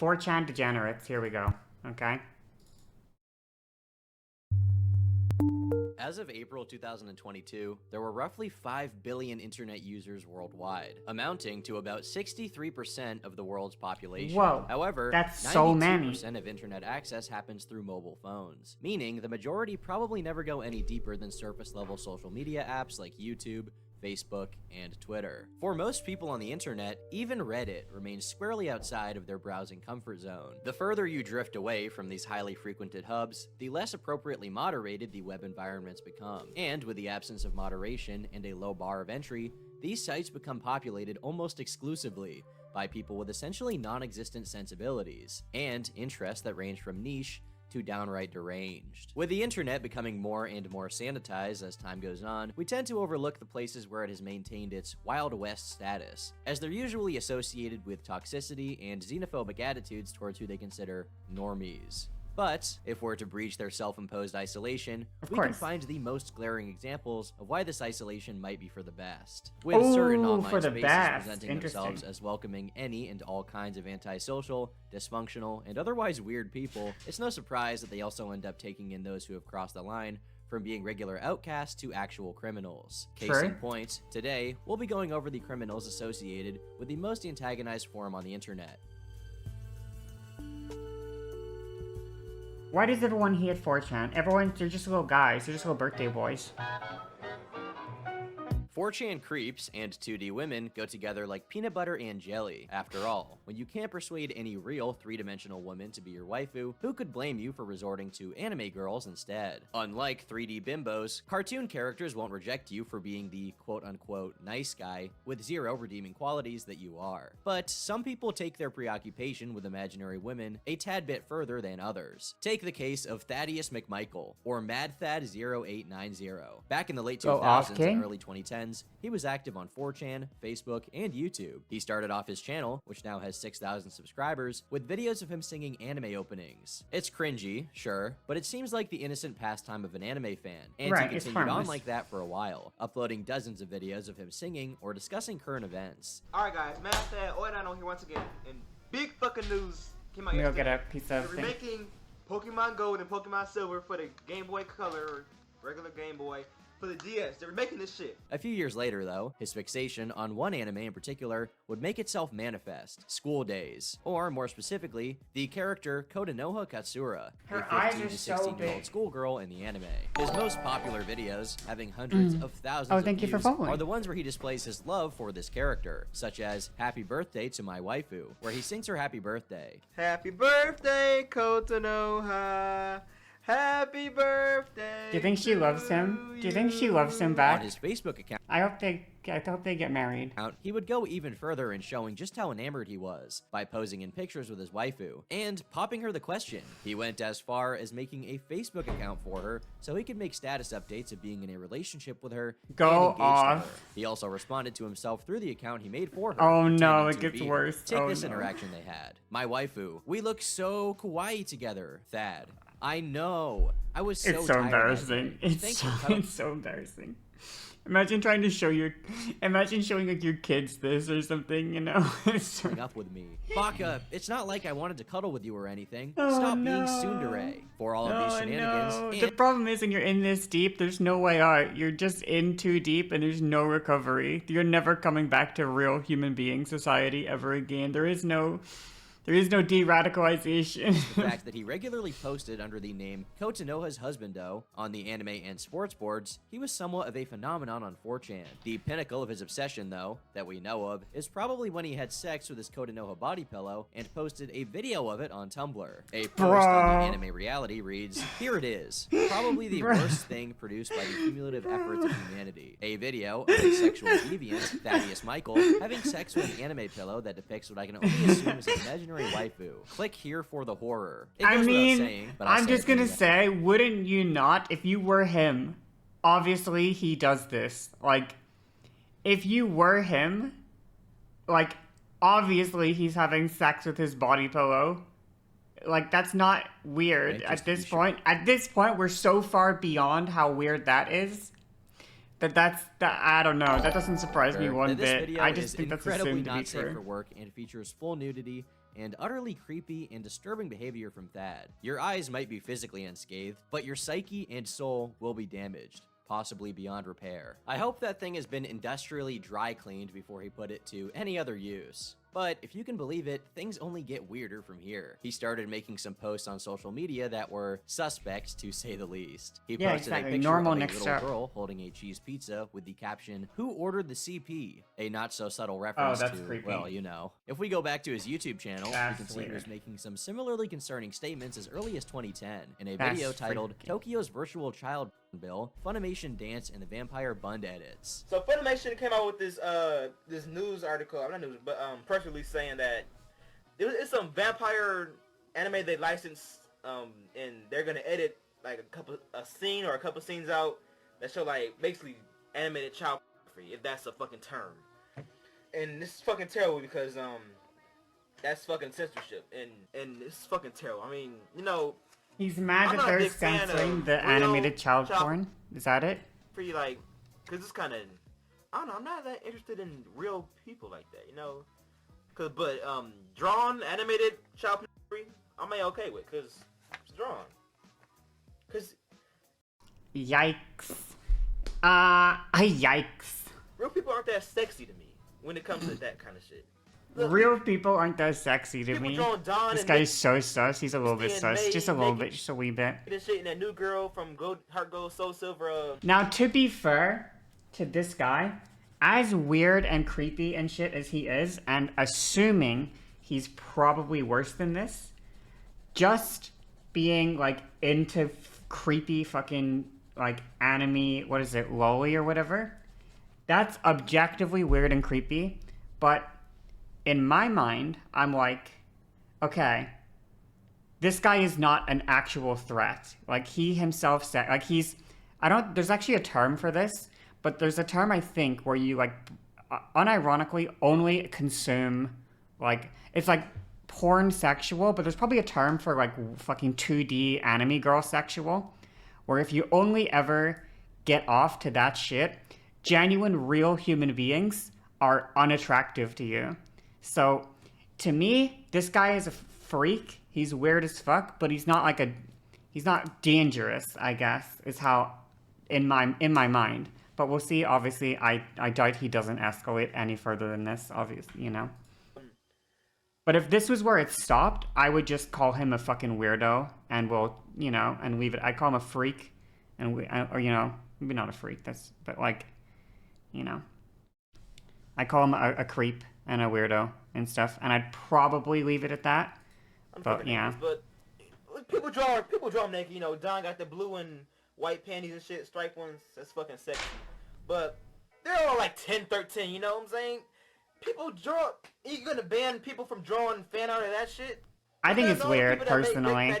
4chan Degenerates. Here we go. Okay. As of April 2022, there were roughly 5 billion internet users worldwide, amounting to about 63% of the world's population. Whoa, However, that's so many. 92% of internet access happens through mobile phones, meaning the majority probably never go any deeper than surface-level social media apps like YouTube, Facebook, and Twitter. For most people on the internet, even Reddit remains squarely outside of their browsing comfort zone. The further you drift away from these highly frequented hubs, the less appropriately moderated the web environments become. And with the absence of moderation and a low bar of entry, these sites become populated almost exclusively by people with essentially non-existent sensibilities and interests that range from niche to downright deranged. With the internet becoming more and more sanitized as time goes on, we tend to overlook the places where it has maintained its Wild West status, as they're usually associated with toxicity and xenophobic attitudes towards who they consider normies. But if we're to breach their self-imposed isolation, we can find the most glaring examples of why this isolation might be for the best. With certain online spaces presenting themselves as welcoming any and all kinds of antisocial, dysfunctional, and otherwise weird people, it's no surprise that they also end up taking in those who have crossed the line from being regular outcasts to actual criminals. Case in point, today, we'll be going over the criminals associated with the most antagonized forum on the internet. Why does everyone hate 4chan? They're just little guys. They're just little birthday boys. 4chan creeps and 2D women go together like peanut butter and jelly. After all, when you can't persuade any real three-dimensional woman to be your waifu, who could blame you for resorting to anime girls instead? Unlike 3D bimbos, cartoon characters won't reject you for being the quote-unquote nice guy with zero redeeming qualities that you are. But some people take their preoccupation with imaginary women a tad bit further than others. Take the case of Thaddeus McMichael, or MadThad0890. Back in the late 2000s and early 2010s, he was active on 4chan, Facebook, and YouTube. He started off his channel, which now has 6,000 subscribers, with videos of him singing anime openings. It's cringy, sure, but it seems like the innocent pastime of an anime fan, and he continued on like that for a while, uploading dozens of videos of him singing or discussing current events. Alright guys, Aoife here once again, and big fucking news came out yesterday. Get a piece of They're remaking Pokemon Gold and Pokemon Silver for the Game Boy Color, or regular Game Boy, for the DS. They're making this shit. A few years later, though, his fixation on one anime in particular would make itself manifest: School Days. Or, more specifically, the character Kotonoha Katsura, a 15 to 16-year-old schoolgirl in the anime. His most popular videos, having hundreds of thousands of views, are the ones where he displays his love for this character, such as Happy Birthday to My Waifu, where he sings her happy birthday. Happy birthday, Kotonoha. Happy birthday. Do you think she loves him? Do you think she loves him back? On his Facebook account, I hope they get married. He would go even further in showing just how enamored he was by posing in pictures with his waifu and popping her the question. He went as far as making a Facebook account for her so he could make status updates of being in a relationship with her. Go off. He also responded to himself through the account he made for her. Oh no, it gets worse. Take this interaction they had. My waifu, we look so kawaii together, Thad. I know. I was so tired. It's so embarrassing. It's so embarrassing. Imagine showing like your kids this or something, you know? Up with me. Baka, it's not like I wanted to cuddle with you or anything. Stop being tsundere for all of these shenanigans. The problem is when you're in this deep, there's no way out. You're just in too deep and there's no recovery. You're never coming back to real human being society ever again. There is no de-radicalization. The fact that he regularly posted under the name Kotonoha's Husbando on the anime and sports boards, he was somewhat of a phenomenon on 4chan. The pinnacle of his obsession, though, that we know of, is probably when he had sex with his Kotonoha body pillow and posted a video of it on Tumblr. A post on the anime reality reads, "Here it is, probably the worst thing produced by the cumulative efforts of humanity. A video of a sexual deviant, Thaddeus Michael, having sex with an anime pillow that depicts what I can only assume is his imaginary waifu. Click here for the horror." I'm just gonna say, wouldn't you not, if you were him? Obviously, he does this. Like, if you were him, like, obviously he's having sex with his body pillow. Like, that's not weird at this point. At this point, we're so far beyond how weird that is. I don't know. That doesn't surprise me one bit. I just think that's assumed to be true. For work and features full nudity and utterly creepy and disturbing behavior from Thad. Your eyes might be physically unscathed, but your psyche and soul will be damaged, possibly beyond repair. I hope that thing has been industrially dry cleaned before he put it to any other use. But if you can believe it, things only get weirder from here. He started making some posts on social media that were suspect, to say the least. He posted a picture of a little girl holding a cheese pizza with the caption, "Who ordered the CP?" A not so subtle reference to, creepy. well, you know. If we go back to his YouTube channel, you can see he was making some similarly concerning statements as early as 2010 in a video titled Tokyo's Virtual Child Bill, Funimation Dance, and the Vampire Bund Edits. So Funimation came out with this this news article, not news, but press release saying that it's some vampire anime they licensed, and they're gonna edit like a scene or a couple scenes out that show like basically animated child pornography, if that's a fucking term. And this is fucking terrible because that's fucking censorship, and it's fucking terrible. I mean, you know. He's mad that they're censoring the animated child porn? Is that it? Pretty like, cause it's kind of, I don't know. I'm not that interested in real people like that, you know. But drawn animated child pornography, I'm okay with, cause it's drawn. Cause yikes. Yikes. Real people aren't that sexy to me when it comes to that kind of shit. Look, real people aren't that sexy to me. This guy's so sus. He's a little bit sus. Just a little bit. Just a wee bit. This shit and that new girl from Heart Gold Soul Silver. Now, to be fair to this guy, as weird and creepy and shit as he is, and assuming he's probably worse than this, just being like into creepy fucking like anime, what is it, loli or whatever, that's objectively weird and creepy. But in my mind, I'm like, okay, this guy is not an actual threat. Like, he himself said, like, there's actually a term for this, but there's a term, I think, where you, like, unironically only consume, like, it's like porn sexual, but there's probably a term for, like, fucking 2D anime girl sexual, where if you only ever get off to that shit, genuine, real human beings are unattractive to you. So, to me, this guy is a freak. He's weird as fuck, but he's not he's not dangerous, I guess, is how, in my mind. But we'll see. Obviously, I doubt he doesn't escalate any further than this, obviously, you know. But if this was where it stopped, I would just call him a fucking weirdo, and we'll, you know, and leave it. I call him a freak, or, you know, maybe not a freak, but like, you know. I call him a creep and a weirdo and stuff, and I'd probably leave it at that. But yeah. But people draw him naked. You know, Don got the blue and white panties and shit, striped ones. That's fucking sexy. But they're all like 10, 13. You know what I'm saying? People draw. You gonna ban people from drawing fan art of that shit? I think it's weird, personally.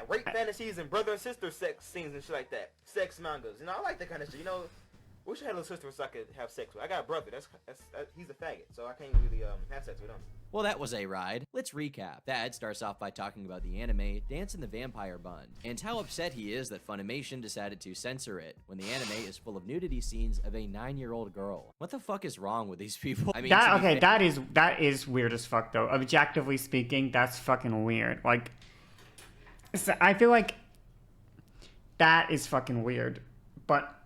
Rape fantasies and brother and sister sex scenes and shit like that. Sex mangas. You know, I like that kind of shit. You know. Wish I had a little sister so I could have sex with. I got a brother. He's a faggot, so I can't really have sex with him. Well, that was a ride. Let's recap. Thad starts off by talking about the anime Dance in the Vampire Bund, and how upset he is that Funimation decided to censor it when the anime is full of nudity scenes of a 9-year-old girl. What the fuck is wrong with these people? I mean, that is weird as fuck though. Objectively speaking, that's fucking weird. Like, I feel like that is fucking weird, but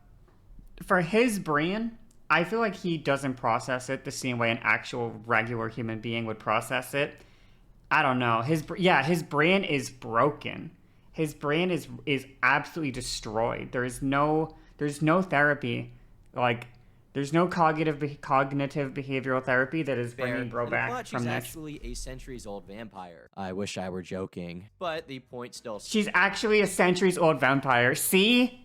for his brain, I feel like he doesn't process it the same way an actual regular human being would process it. I don't know. His brain is broken. His brain is absolutely destroyed. There's no therapy. Like, there's no cognitive behavioral therapy that is bringing bro back from this. She's actually a centuries-old vampire. I wish I were joking, but the point still stands. She's actually a centuries-old vampire. See?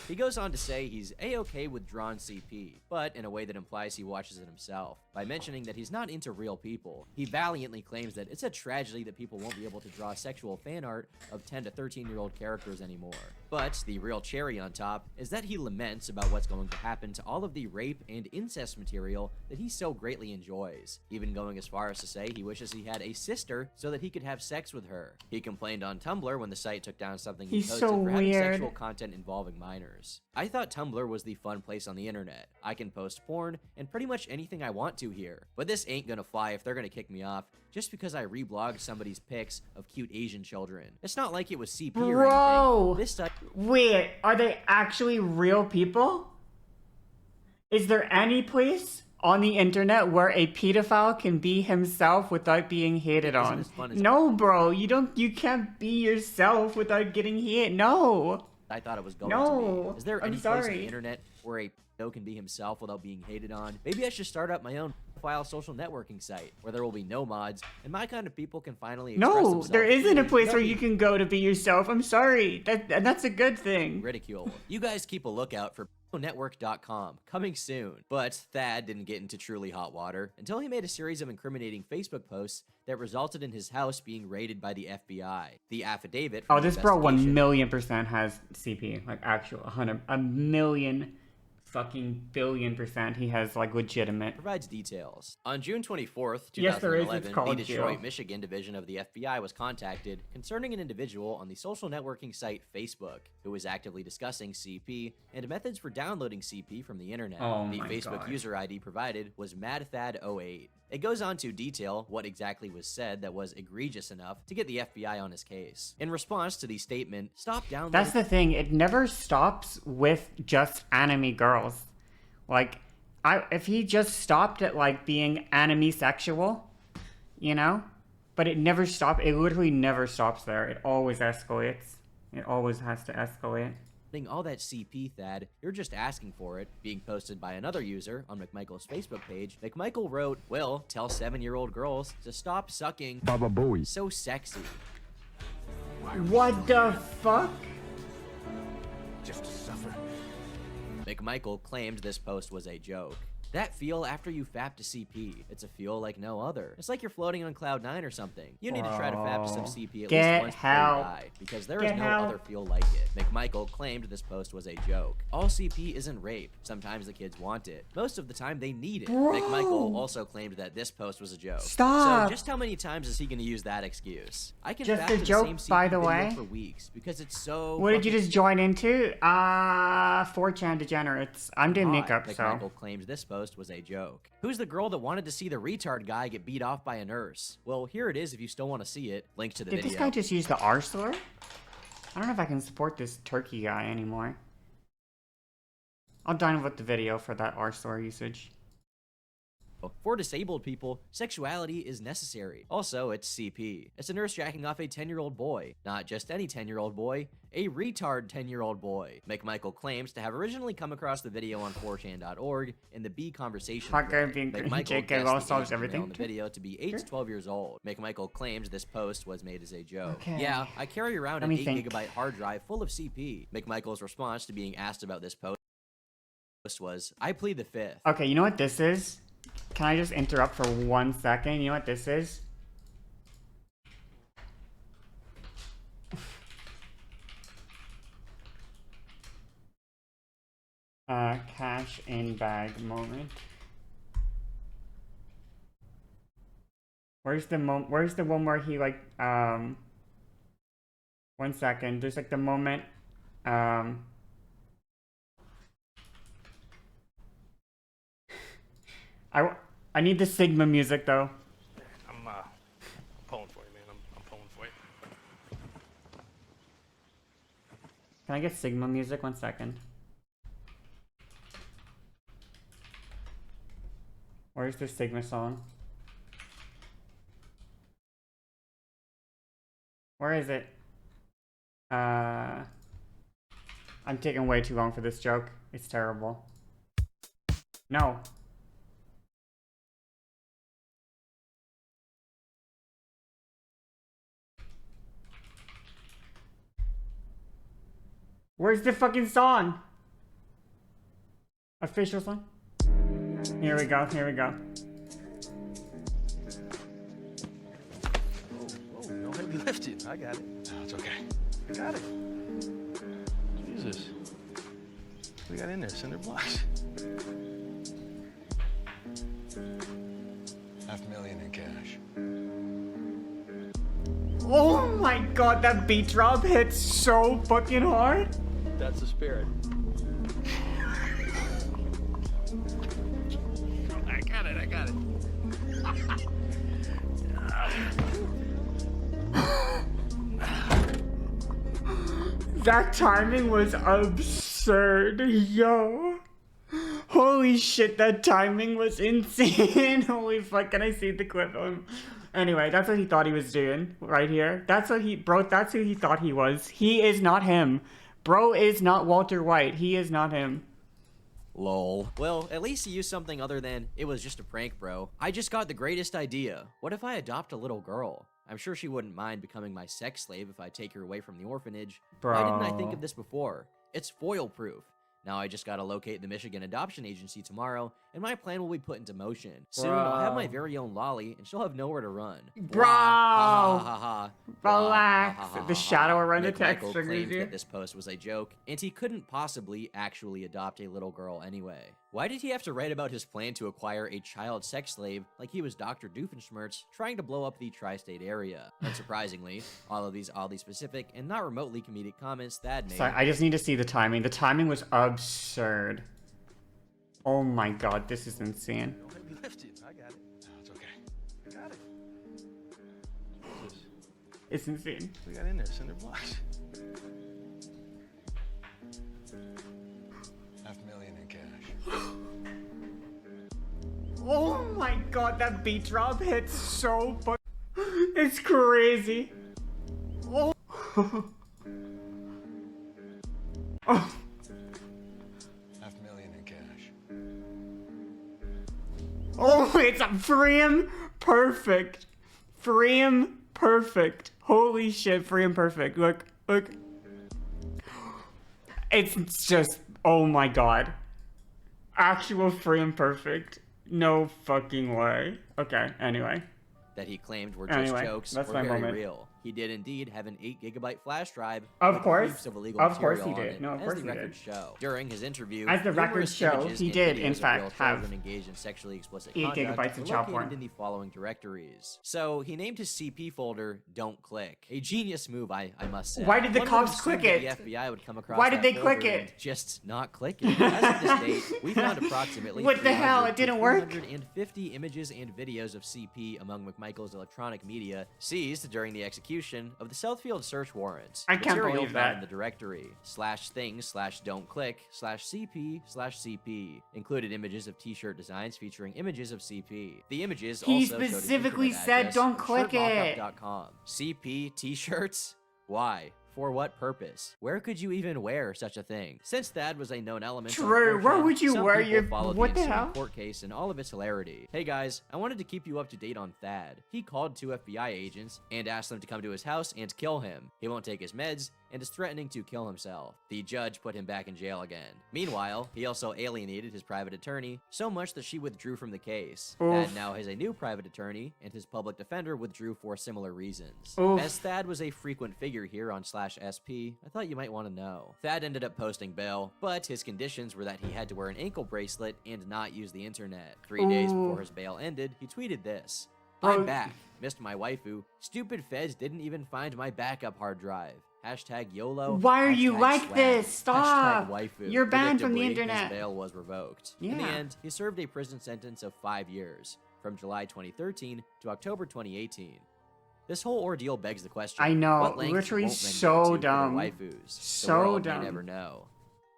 He goes on to say he's a-okay with drawn CP, but in a way that implies he watches it himself, by mentioning that he's not into real people. He valiantly claims that it's a tragedy that people won't be able to draw sexual fan art of 10 to 13-year-old characters anymore. But the real cherry on top is that he laments about what's going to happen to all of the rape and incest material that he so greatly enjoys, even going as far as to say he wishes he had a sister so that he could have sex with her. He complained on Tumblr when the site took down something he posted for having sexual content involving minors. I thought Tumblr was the fun place on the internet. I can post porn and pretty much anything I want to to here. But this ain't gonna fly if they're gonna kick me off just because I reblogged somebody's pics of cute Asian children. It's not like it was CP or anything. This site— Wait, are they actually real people? Is there any place on the internet where a pedophile can be himself without being hated on? No, bro, you can't be yourself without getting hate. No. I thought it was going to be. Is there any place on the sorry. internet where a pedo can be himself without being hated on? Maybe I should start up my own profile social networking site where there will be no mods and my kind of people can finally express No, themselves. there isn't a place where you can go to be yourself. I'm sorry. That's a good thing. Ridicule. You guys keep a lookout for network.com coming soon. But Thad didn't get into truly hot water until he made a series of incriminating Facebook posts that resulted in his house being raided by the FBI. The affidavit— Oh, this bro 1,000,000% has CP. Like, actual 100, a million fucking billion% he has, like, legitimate. Provides details. On June 24th, 2011, Yes, there is. It's called the Detroit, jail. Michigan division of the FBI was contacted concerning an individual on the social networking site Facebook who was actively discussing CP and methods for downloading CP from the internet. Oh The my Facebook God. user ID provided was MadThad08. It goes on to detail what exactly was said that was egregious enough to get the FBI on his case. In response to the statement, "Stop downloading—" That's the thing. It never stops with just anime girls. Like, if he just stopped at, like, being anime sexual, you know? But it never stopped. It literally never stops there. It always escalates. It always has to escalate. all that CP, Thad, you're just asking for it, being posted by another user on McMichael's Facebook page. McMichael wrote, "Will tell 7-year-old girls to stop sucking Baba Booey. so sexy." What the fuck? Just to suffer. McMichael claimed this post was a joke. That feel after you fap to CP, it's a feel like no other. It's like you're floating on cloud 9 or something. You need to try to fap to some CP at least once before you die, because there is no other feel like it. McMichael claimed this post was a joke. All CP isn't rape. Sometimes the kids want it. Most of the time they need it. McMichael also claimed that this post was a joke. Stop! So just how many times is he going to use that excuse? I can Just fap a to joke, the same CP by the video way. for weeks because it's so— What did you just join into? 4chan Degenerates. I'm doing makeup, so. McMichael claimed this post was a joke. Who's the girl that wanted to see the retard guy get beat off by a nurse? Well, here it is if you still want to see it. Link to the Did video. this guy just use the R slur? I don't know if I can support this turkey guy anymore. I'll download the video for that R slur usage. For disabled people, sexuality is necessary. Also, it's CP. It's a nurse jacking off a 10-year-old boy. Not just any 10-year-old boy, a retard 10-year-old boy. McMichael claims to have originally come across the video on 4chan.org in the B conversation thread. McMichael JK Law guessed the solves age of the everything. male in the video to be 8 Sure. to 12 years old. McMichael claims this post was made as a joke. Okay. Yeah, I carry around Let an me 8 think. gigabyte hard drive full of CP. McMichael's response to being asked about this post was, "I plead the fifth." Okay, you know what this is? Can I just interrupt for 1 second? You know what this is? Cash in bag moment. Where's the one where he like 1 second. There's like the moment I need the Sigma music though. I'm pulling for you, man. I'm pulling for you. Can I get Sigma music? 1 second. Where's the Sigma song? Where is it? I'm taking way too long for this joke. It's terrible. No. Where's the fucking song? Official song? Here we go, here we go. Whoa, no heavy lifting. I got it. It's okay. I got it. Jesus. What we got in there? Cinder blocks. $500,000 in cash. Oh my god, that beat drop hits so fucking hard. That's the spirit. I got it. That timing was absurd, yo. Holy shit, that timing was insane. Holy fuck, can I see the clip of him? Anyway, that's what he thought he was doing right here. That's what that's who he thought he was. He is not him. Bro is not Walter White. He is not him. Lol. Well, at least he used something other than, it was just a prank, bro. I just got the greatest idea. What if I adopt a little girl? I'm sure she wouldn't mind becoming my sex slave if I take her away from the orphanage. Bro. Why didn't I think of this before? It's foil-proof. Now I just gotta locate the Michigan Adoption Agency tomorrow, and my plan will be put into motion. Soon I'll have my very own Lolly, and she'll have nowhere to run. Bro! Ha ha ha ha. Relax. Ha, ha, ha, The ha, shadow ha. around the Nick text Michael triggers claimed you. that this post was a joke, and he couldn't possibly actually adopt a little girl anyway. Why did he have to write about his plan to acquire a child sex slave like he was Dr. Doofenshmirtz trying to blow up the tri-state area? Unsurprisingly, all of these oddly specific and not remotely comedic comments Thad made. Sorry, I just need to see the timing. The timing was absurd. Oh my god, this is insane. Don't let me lift it. I got it. No, it's okay. I got it. What's this? It's insane. We got in there, cinder blocks. $500,000 in cash. Oh my god, that beat drop hits so fu- It's crazy. Oh. Oh. $500,000 in cash. Oh, it's a frame perfect. Frame perfect. Holy shit, frame perfect. Look, look. It's just, oh my god. Actual frame perfect. No fucking way. Okay, anyway. That he claimed were just Anyway, jokes that's were my very moment. real. He did indeed have an 8 GB flash drive. Of with course. proofs of illegal Of course material he on did. it, No, of as course the he records did. show. During his interview, As the numerous records show, images he and did, videos in of fact, real have children engaged in sexually explicit 8 conduct gigabytes of were child located porn. in the following directories. So he named his CP folder "Don't Click." A genius move, I must say. Why did the One would cops assume click that it? The FBI would come across Why did that they click folder it? and just not click it. As of this date, we found approximately What the hell? 300 It didn't to work? 350 images and videos of CP among McMichael's electronic media seized during the execution of the Southfield search warrant. I can't Material believe found that. in the directory /things/don't-click/CP/CP included images of t-shirt designs featuring images of CP. The images He also showed his specifically internet said address don't of click it. shirtmockup.com. CP t-shirts? Why? For what purpose? Where could you even wear such a thing? Since Thad was a known element on True, where 4chan, would you some wear people your- followed what the ensuing hell? court case in all of its hilarity. Hey guys, I wanted to keep you up to date on Thad. He called 2 FBI agents and asked them to come to his house and kill him. He won't take his meds and is threatening to kill himself. The judge put him back in jail again. Meanwhile, he also alienated his private attorney, so much that she withdrew from the case. Oof. Thad now has a new private attorney, and his public defender withdrew for similar reasons. Oof. As Thad was a frequent figure here on /SP, I thought you might want to know. Thad ended up posting bail, but his conditions were that he had to wear an ankle bracelet and not use the internet. 3 days Ooh. before his bail ended, he tweeted this. Bro- I'm back. Missed my waifu. Stupid feds didn't even find my backup hard drive. Hashtag YOLO. Why are you hashtag like swag, this? Stop. hashtag waifu. You're banned from the Predictably, internet. His bail was revoked. In the Yeah. end, he served a prison sentence of 5 years, from July 2013 to October 2018. This whole ordeal begs the question. I know, What lengths literally won't men so go to for their dumb. waifus? So The world dumb. may never know.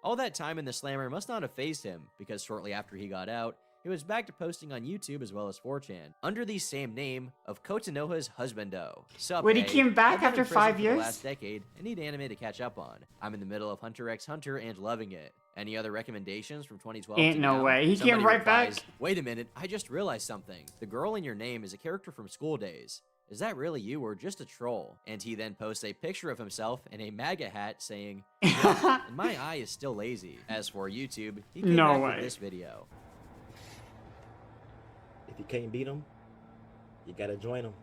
All that time in the slammer must not have fazed him, because shortly after he got out, he was back to posting on YouTube as well as 4chan, under the same name of Kotanoha's Husbando. Sup, Wait, he hey? came back I've been after in prison 5 for the years? last decade and need anime to catch up on. I'm in the middle of Hunter x Hunter and loving it. Any other recommendations from 2012 Ain't to no now? way. He came Somebody right back. replies, Wait a minute, I just realized something. The girl in your name is a character from School Days. Is that really you or just a troll? And he then posts a picture of himself in a MAGA hat saying, "Yeah, and my eye is still lazy." As for YouTube, he came No back way. with this video. If you can't beat them, you gotta join them.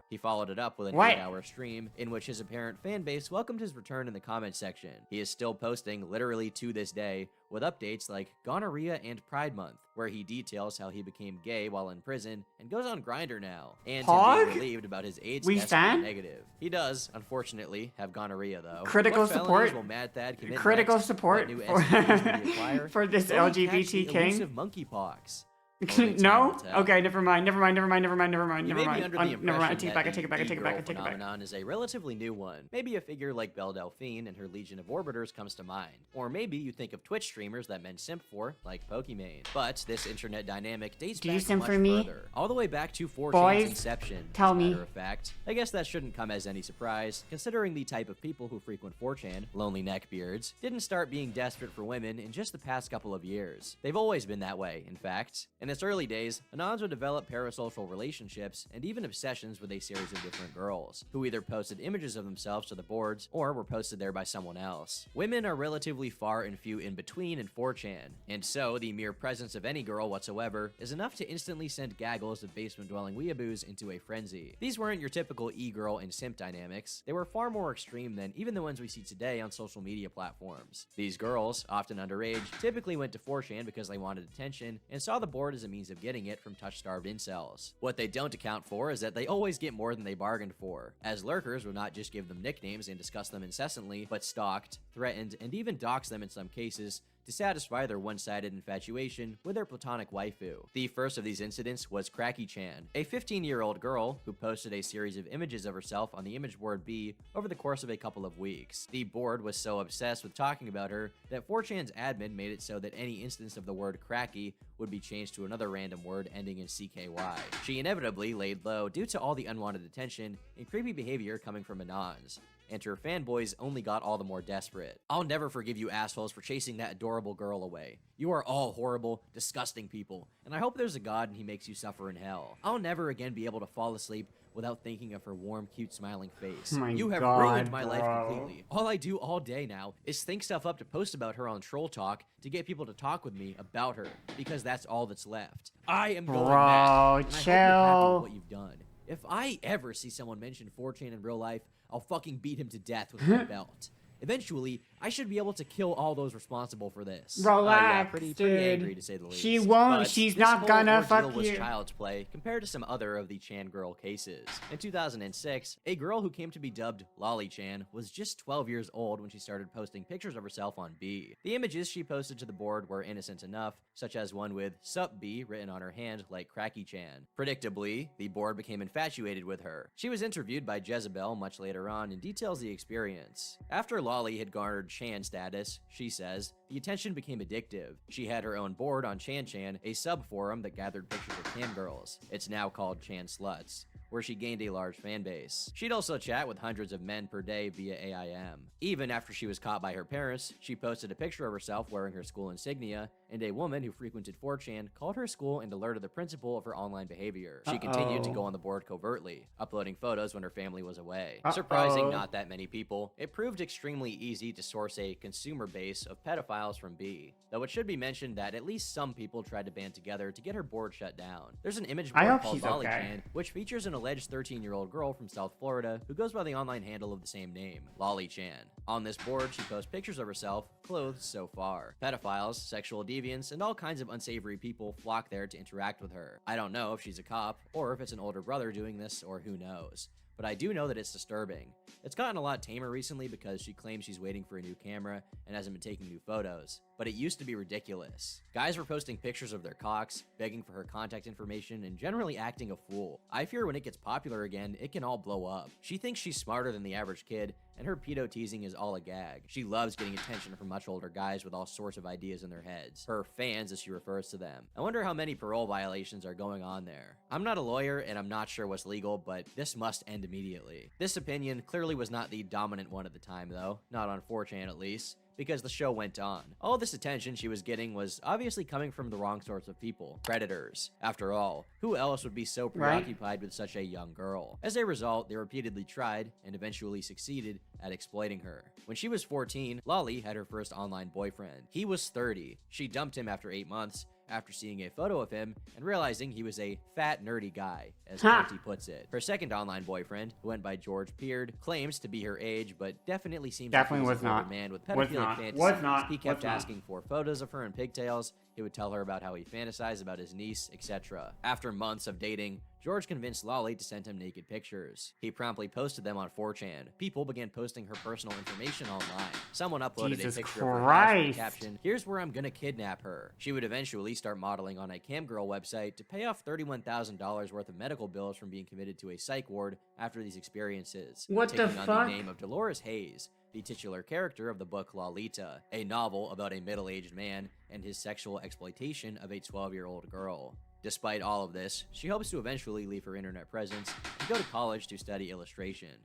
He followed it up with an What? 8-hour stream in which his apparent fan base welcomed his return in the comment section. He is still posting literally to this day with updates like Gonorrhea and Pride Month, where he details how he became gay while in prison and goes on Grindr now, and him Pog? being relieved about his AIDS We test being stand? negative. He does, unfortunately, have gonorrhea though. Critical What felonies support- will Mad Thad commit critical next? support What new for- STDs will he acquire? for this Will he catch LGBT the king? elusive monkeypox? Only time No? will tell. Okay, never mind. You may be under the Never mind. impression I take it back. that the I take it back. phenomenon is a relatively new one. Maybe a figure like Belle Delphine and her legion of orbiters comes to mind. Or maybe you think of Twitch streamers that men simp for, like Pokimane. But this internet dynamic dates Do you back simp much for me? further. All the way back to 4chan's Boys, inception, tell as a me. matter of fact. I guess that shouldn't come as any surprise, considering the type of people who frequent 4chan, lonely neckbeards, didn't start being desperate for women in just the past couple of years. They've always been that way, in fact. In its early days, Anons would develop parasocial relationships and even obsessions with a series of different girls, who either posted images of themselves to the boards or were posted there by someone else. Women are relatively far and few in between in 4chan, and so the mere presence of any girl whatsoever is enough to instantly send gaggles of basement-dwelling weeaboos into a frenzy. These weren't your typical e-girl and simp dynamics. They were far more extreme than even the ones we see today on social media platforms. These girls, often underage, typically went to 4chan because they wanted attention and saw the board as a means of getting it from touch-starved incels. What they don't account for is that they always get more than they bargained for, as lurkers would not just give them nicknames and discuss them incessantly, but stalked, threatened, and even doxed them in some cases to satisfy their one-sided infatuation with their platonic waifu. The first of these incidents was Cracky-chan, a 15-year-old girl who posted a series of images of herself on the image board B over the course of a couple of weeks. The board was so obsessed with talking about her that 4chan's admin made it so that any instance of the word cracky would be changed to another random word ending in CKY. She inevitably laid low due to all the unwanted attention and creepy behavior coming from Anons, and her fanboys only got all the more desperate. I'll never forgive you assholes for chasing that adorable girl away. You are all horrible, disgusting people, and I hope there's a God and he makes you suffer in hell. I'll never again be able to fall asleep without thinking of her warm, cute, smiling face. My You have God, ruined my bro. life completely. All I do all day now is think stuff up to post about her on Troll Talk to get people to talk with me about her, because that's all that's left. I am going Bro, mad, and I hope you're happy chill. with what you've done. If I ever see someone mention 4chan in real life, I'll fucking beat him to death with my belt. Eventually, I should be able to kill all those responsible for this. Relax, pretty dude. angry to say the least. She won't. But She's this not whole gonna ordeal fuck was you. child's play compared to some other of the Chan girl cases. In 2006, a girl who came to be dubbed Lolly Chan was just 12 years old when she started posting pictures of herself on B. The images she posted to the board were innocent enough, such as one with "Sup B" written on her hand like Cracky Chan. Predictably, the board became infatuated with her. She was interviewed by Jezebel much later on and details the experience. After Lolly had garnered Chan status, she says, the attention became addictive. She had her own board on Chan, a sub-forum that gathered pictures of cam girls. It's now called Chan Sluts, where she gained a large fan base. She'd also chat with hundreds of men per day via AIM. Even after she was caught by her parents, she posted a picture of herself wearing her school insignia, and a woman who frequented 4chan called her school and alerted the principal of her online behavior. She continued to go on the board covertly, uploading photos when her family was away. Surprising not that many people, it proved extremely easy to source a consumer base of pedophiles from B. Though it should be mentioned that at least some people tried to band together to get her board shut down. There's an image I board hope called she's Lolly okay. Chan, which features an alleged 13-year-old girl from South Florida who goes by the online handle of the same name, Lolly Chan. On this board, she posts pictures of herself, clothed so far. Pedophiles, sexual deviants, and all kinds of unsavory people flock there to interact with her. I don't know if she's a cop, or if it's an older brother doing this, or who knows. But I do know that it's disturbing. It's gotten a lot tamer recently because she claims she's waiting for a new camera and hasn't been taking new photos. But it used to be ridiculous. Guys were posting pictures of their cocks, begging for her contact information, and generally acting a fool. I fear when it gets popular again, it can all blow up. She thinks she's smarter than the average kid, and her pedo teasing is all a gag. She loves getting attention from much older guys with all sorts of ideas in their heads. Her fans, as she refers to them. I wonder how many parole violations are going on there. I'm not a lawyer, and I'm not sure what's legal, but this must end immediately. This opinion clearly was not the dominant one at the time, though. Not on 4chan, at least, because the show went on. All this attention she was getting was obviously coming from the wrong sorts of people. Predators. After all, who else would be so preoccupied with such a young girl? As a result, they repeatedly tried, and eventually succeeded, at exploiting her. When she was 14, Lolly had her first online boyfriend. He was 30. She dumped him after 8 months, after seeing a photo of him and realizing he was a fat, nerdy guy, as Conti puts it. Her second online boyfriend, who went by George Beard, claims to be her age, but definitely seems like he was an older man with pedophilic fantasies. He kept asking for photos of her in pigtails. He would tell her about how he fantasized about his niece, etc. After months of dating, George convinced Lolly to send him naked pictures. He promptly posted them on 4chan. People began posting her personal information online. Someone uploaded Jesus a picture of her house with the Christ. caption, "Here's where I'm gonna kidnap her." She would eventually start modeling on a camgirl website to pay off $31,000 worth of medical bills from being committed to a psych ward after these experiences. What the taking on fuck? the name of Dolores Hayes, the titular character of the book Lolita, a novel about a middle-aged man and his sexual exploitation of a 12-year-old girl. Despite all of this, she hopes to eventually leave her internet presence and go to college to study illustration.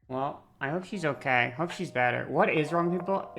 Well, I hope she's okay. Hope she's better. What is wrong with people?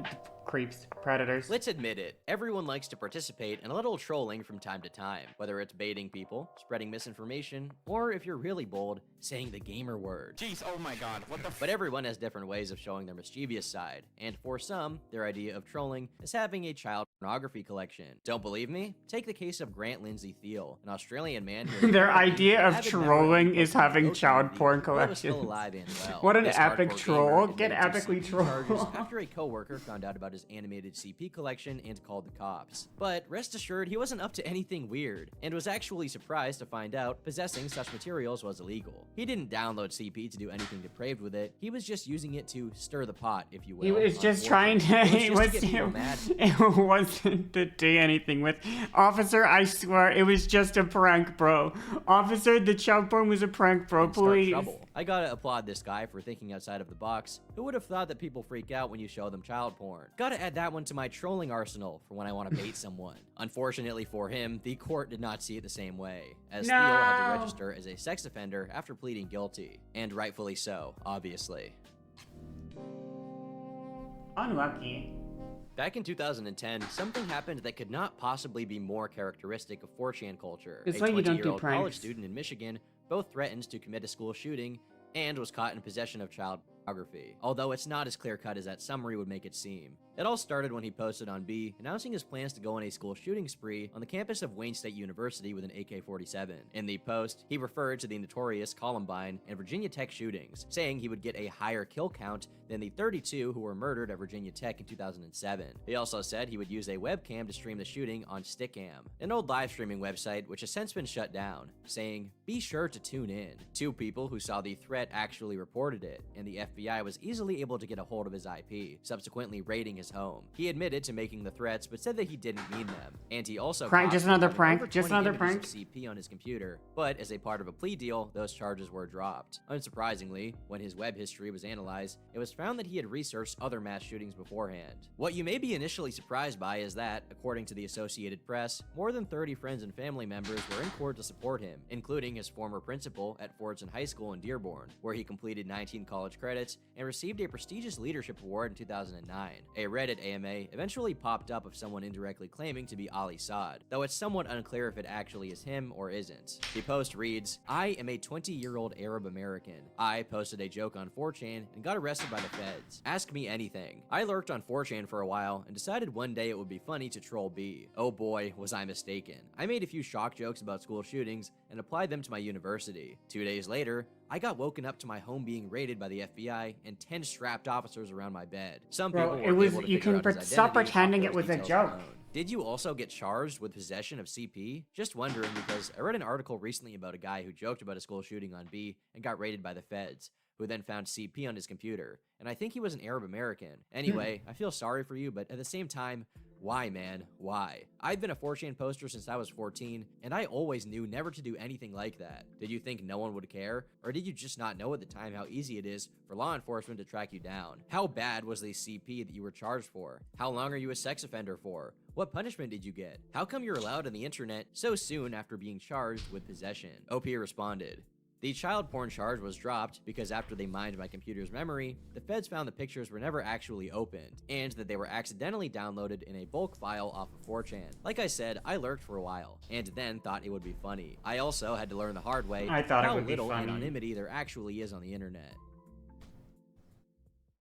Creeps. Predators. Let's admit it, everyone likes to participate in a little trolling from time to time, whether it's baiting people, spreading misinformation, or if you're really bold, saying the gamer word. Jeez, oh my god, what the f- But everyone has different ways of showing their mischievous side, and for some, their idea of trolling is having a child pornography collection. Don't believe me? Take the case of Grant Lindsay Thiel, an Australian man who Their idea of avid member trolling the is having local child community porn who was still collections. alive and well. What an This epic hardcore troll. gamer Get admitted to epically CP troll. charges after a coworker found out about his animated CP collection and called the cops. But rest assured, he wasn't up to anything weird, and was actually surprised to find out possessing such materials was illegal. He didn't download CP to do anything depraved with it, he was just using it to stir the pot, if you will. He was just on trying to. 4chan. It was was. just to get people mad. It wasn't to do anything with. Officer, I swear, it was just a prank, bro. Officer, the child porn was a prank, bro. And start Please. trouble. I gotta applaud this guy for thinking outside of the box. Who would have thought that people freak out when you show them child porn? Gotta add that one to my trolling arsenal for when I want to bait someone. Unfortunately for him, the court did not see it the same way, as Theo had to No. register as a sex offender after pleading guilty. And rightfully so, obviously. Unlucky. Back in 2010, something happened that could not possibly be more characteristic of 4chan culture. It's A why you don't do 20-year-old college pranks. student in Michigan both threatened to commit a school shooting and was caught in possession of child pornography, although it's not as clear-cut as that summary would make it seem. It all started when he posted on B, announcing his plans to go on a school shooting spree on the campus of Wayne State University with an AK-47. In the post, he referred to the notorious Columbine and Virginia Tech shootings, saying he would get a higher kill count than the 32 who were murdered at Virginia Tech in 2007. He also said he would use a webcam to stream the shooting on Stickam, an old live streaming website which has since been shut down, saying, "Be sure to tune in." Two people who saw the threat actually reported it, and the FBI was easily able to get a hold of his IP, subsequently raiding his home. He admitted to making the threats, but said that he didn't mean them, and he also Prank, just another over prank, just 20 another images prank. of CP on his computer, but as a part of a plea deal, those charges were dropped. Unsurprisingly, when his web history was analyzed, it was found that he had researched other mass shootings beforehand. What you may be initially surprised by is that, according to the Associated Press, more than 30 friends and family members were in court to support him, including his former principal at Fordson High School in Dearborn, where he completed 19 college credits and received a prestigious leadership award in 2009. A Reddit AMA eventually popped up of someone indirectly claiming to be Ali Saad, though it's somewhat unclear if it actually is him or isn't. The post reads, "I am a 20-year-old Arab American. I posted a joke on 4chan and got arrested by the feds. Ask me anything. I lurked on 4chan for a while and decided one day it would be funny to troll B. Oh boy, was I mistaken. I made a few shock jokes about school shootings and applied them to my university. 2 days later, I got woken up to my home being raided by the FBI and 10 strapped officers around my bed. Some Bro, people it were was- able to you figure can out his pre- stop identity off pretending it those was a details joke. alone. Did you also get charged with possession of CP? Just wondering because I read an article recently about a guy who joked about a school shooting on B and got raided by the feds, who then found CP on his computer, and I think he was an Arab American. Anyway, I feel sorry for you, but at the same time, why, man? Why? I've been a 4chan poster since I was 14, and I always knew never to do anything like that. Did you think no one would care? Or did you just not know at the time how easy it is for law enforcement to track you down? How bad was the CP that you were charged for? How long are you a sex offender for? What punishment did you get? How come you're allowed on the internet so soon after being charged with possession? OP responded, "The child porn charge was dropped because after they mined my computer's memory, the feds found the pictures were never actually opened, and that they were accidentally downloaded in a bulk file off of 4chan. Like I said, I lurked for a while, and then thought it would be funny. I also had to learn the hard way I thought it how would be little funny. anonymity there actually is on the internet."